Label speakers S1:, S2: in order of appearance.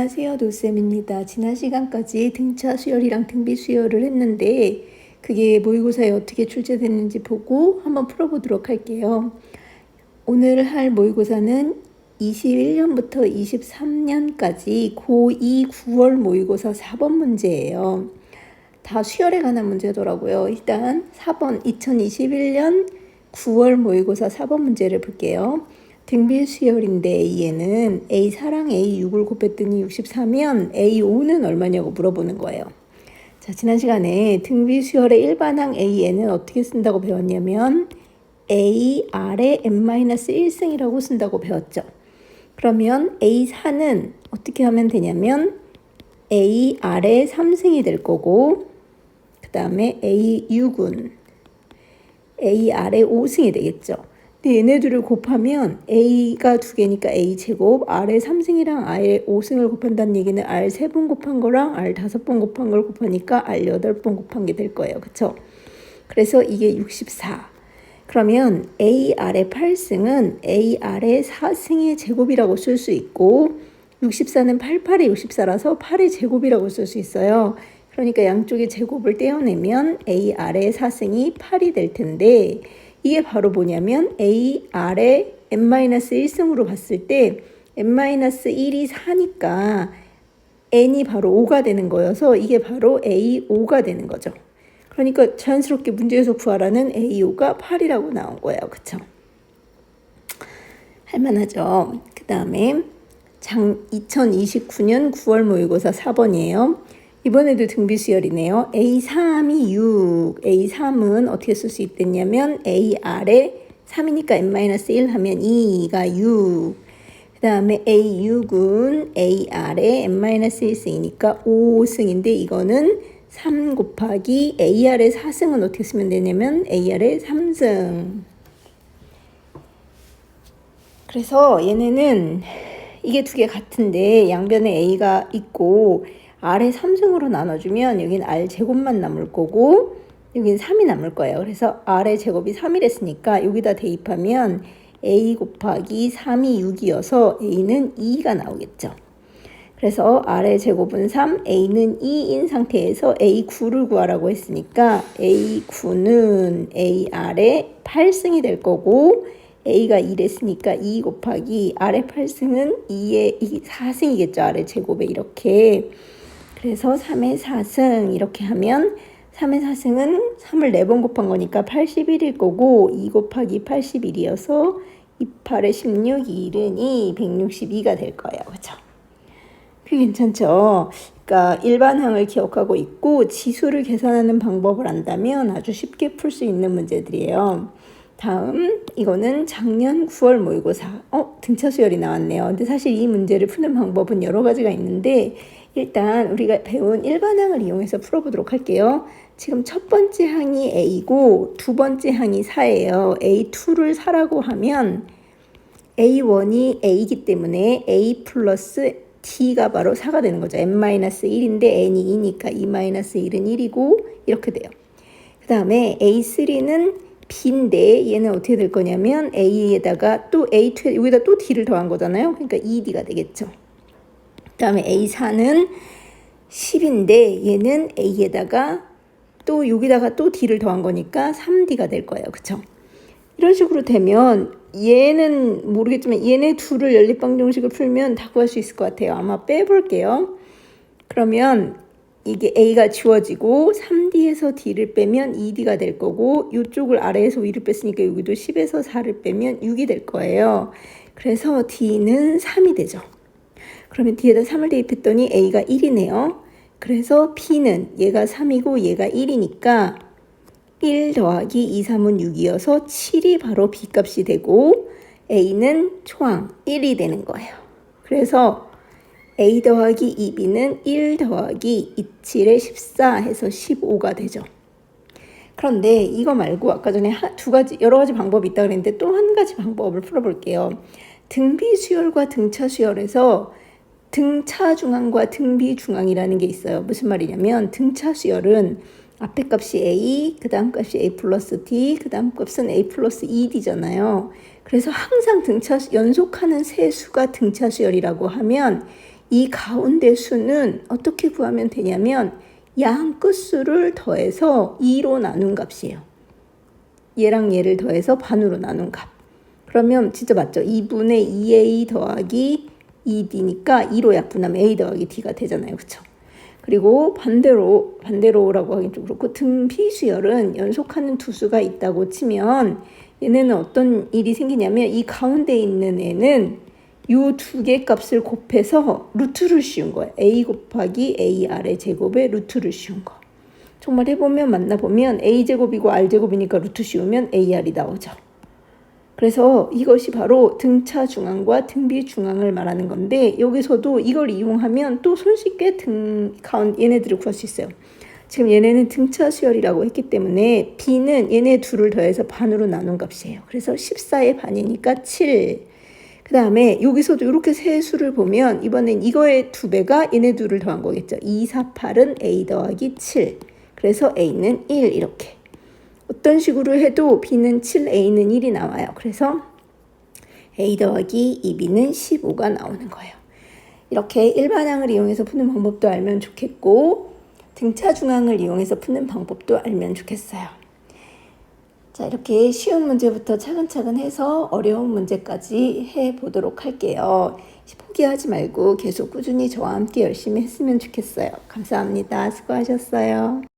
S1: 안녕하세요, 노쌤입니다. 지난 시간까지 등차 수열이랑 등비 수열을 했는데 그게 모의고사에 어떻게 출제됐는지 보고 한번 풀어보도록 할게요. 오늘 할 모의고사는 21년부터 23년까지 고2 9월 모의고사 4번 문제예요. 다 수열에 관한 문제더라고요. 일단 4번 2021년 9월 모의고사 4번 문제를 볼게요. 등비 수열인데 A에는 A4랑 A6을 곱했더니 64면 A5는 얼마냐고 물어보는 거예요. 자, 지난 시간에 등비 수열의 일반항 A에는 어떻게 쓴다고 배웠냐면 A 아래 n-1승이라고 쓴다고 배웠죠. 그러면 A4는 어떻게 하면 되냐면 A 아래 3승이 될 거고 그 다음에 A6은 A 아래 5승이 되겠죠. 근데 얘네들을 곱하면 A가 두 개니까 A제곱, R에 3승이랑 R에 5승을 곱한다는 얘기는 R 3번 곱한 거랑 R 5번 곱한 걸 곱하니까 R 8번 곱한 게 될 거예요. 그쵸? 그래서 이게 64. 그러면 A R의 8승은 A R의 4승의 제곱이라고 쓸 수 있고 64는 88의 64라서 8의 제곱이라고 쓸 수 있어요. 그러니까 양쪽의 제곱을 떼어내면 A R의 4승이 8이 될 텐데 이게 바로 뭐냐면 A R의 n-1승으로 봤을 때 n-1이 4니까 n이 바로 5가 되는 거여서 이게 바로 A5가 되는 거죠. 그러니까 자연스럽게 문제에서 구하라는 A5가 8이라고 나온 거예요. 그쵸? 할만하죠. 그 다음에 2029년 9월 모의고사 4번이에요. 이번에도 등비수열이네요. A3이 6, A3은 어떻게 쓸 수 있겠냐면 A 아래 3이니까 n-1 하면 2가 6. 그 다음에 A6은 A 아래 n-1승이니까 5승인데 이거는 3 곱하기 A 아래 4승은 어떻게 쓰면 되냐면 A 아래 3승. 그래서 얘네는 이게 두 개 같은데 양변에 A가 있고 R에 3승으로 나눠주면 여긴 R 제곱만 남을 거고 여긴 3이 남을 거예요. 그래서 R의 제곱이 3이랬으니까 여기다 대입하면 A 곱하기 3이 6이어서 A는 2가 나오겠죠. 그래서 R의 제곱은 3, A는 2인 상태에서 A9를 구하라고 했으니까 A9는 AR의 8승이 될 거고 A가 2랬으니까 2 곱하기 R의 8승은 2의 4승이겠죠. R의 제곱에 이렇게. 그래서 3의 4승 이렇게 하면 3의 4승은 3을 4번 곱한 거니까 81일 거고 2 곱하기 81이어서 28에 16, 2는 2, 162가 될 거예요. 그렇죠? 그게 괜찮죠? 그러니까 일반항을 기억하고 있고 지수를 계산하는 방법을 안다면 아주 쉽게 풀 수 있는 문제들이에요. 다음 이거는 작년 9월 모의고사 등차 수열이 나왔네요. 근데 사실 이 문제를 푸는 방법은 여러 가지가 있는데 일단 우리가 배운 일반항을 이용해서 풀어보도록 할게요. 지금 첫 번째 항이 A고 두 번째 항이 4예요. A2를 4라고 하면 A1이 A이기 때문에 A 플러스 T가 바로 4가 되는 거죠. n-1인데 n이 2니까 2-1은 1이고 이렇게 돼요. 그 다음에 A3는 B인데 얘는 어떻게 될 거냐면 A에다가 또 A2, 여기다 또 D를 더한 거잖아요. 그러니까 2D가 되겠죠. 그 다음에 A4는 10인데 얘는 A에다가 또 여기다가 또 D를 더한 거니까 3D가 될 거예요. 그쵸? 이런 식으로 되면 얘는 모르겠지만 얘네 둘을 연립방정식을 풀면 다 구할 수 있을 것 같아요. 아마 빼볼게요. 그러면 이게 A가 지워지고 3D에서 D를 빼면 2D가 될 거고 이쪽을 아래에서 위를 뺐으니까 여기도 10에서 4를 빼면 6이 될 거예요. 그래서 D는 3이 되죠. 그러면 D에다 3을 대입했더니 A가 1이네요. 그래서 B는 얘가 3이고 얘가 1이니까 1 더하기 2, 3은 6이어서 7이 바로 B값이 되고 A는 초항 1이 되는 거예요. 그래서 A 더하기 2B는 1 더하기 27에 14 해서 15가 되죠. 그런데 이거 말고 아까 전에 여러 가지 방법이 있다고 그랬는데 또 한 가지 방법을 풀어볼게요. 등비 수열과 등차 수열에서 등차 중앙과 등비 중앙이라는 게 있어요. 무슨 말이냐면 등차 수열은 앞에 값이 A, 그 다음 값이 A 플러스 D, 그 다음 값은 A 플러스 2D잖아요. 그래서 항상 연속하는 세 수가 등차 수열이라고 하면 이 가운데 수는 어떻게 구하면 되냐면 양 끝수를 더해서 2로 나눈 값이에요. 얘랑 얘를 더해서 반으로 나눈 값. 그러면 진짜 맞죠? 2분의 2a 더하기 2d니까 2로 약분하면 a 더하기 d가 되잖아요. 그쵸? 그리고 반대로라고 하긴 좀 그렇고 등비수열은 연속하는 두 수가 있다고 치면 얘네는 어떤 일이 생기냐면 이 가운데 있는 애는 요 두 개 값을 곱해서 루트를 씌운 거예요. a 곱하기 ar의 제곱에 루트를 씌운 거. 정말 해보면 만나보면 a제곱이고 r제곱이니까 루트 씌우면 ar이 나오죠. 그래서 이것이 바로 등차 중앙과 등비 중앙을 말하는 건데 여기서도 이걸 이용하면 또 손쉽게 얘네들을 구할 수 있어요. 지금 얘네는 등차 수열이라고 했기 때문에 b는 얘네 둘을 더해서 반으로 나눈 값이에요. 그래서 14의 반이니까 7. 그 다음에 여기서도 이렇게 세 수를 보면 이번엔 이거의 2배가 얘네 둘을 더한 거겠죠. 2, 4, 8은 a 더하기 7. 그래서 a는 1 이렇게. 어떤 식으로 해도 b는 7, a는 1이 나와요. 그래서 a 더하기 2b는 15가 나오는 거예요. 이렇게 일반항을 이용해서 푸는 방법도 알면 좋겠고 등차 중항을 이용해서 푸는 방법도 알면 좋겠어요. 자, 이렇게 쉬운 문제부터 차근차근 해서 어려운 문제까지 해보도록 할게요. 포기하지 말고 계속 꾸준히 저와 함께 열심히 했으면 좋겠어요. 감사합니다. 수고하셨어요.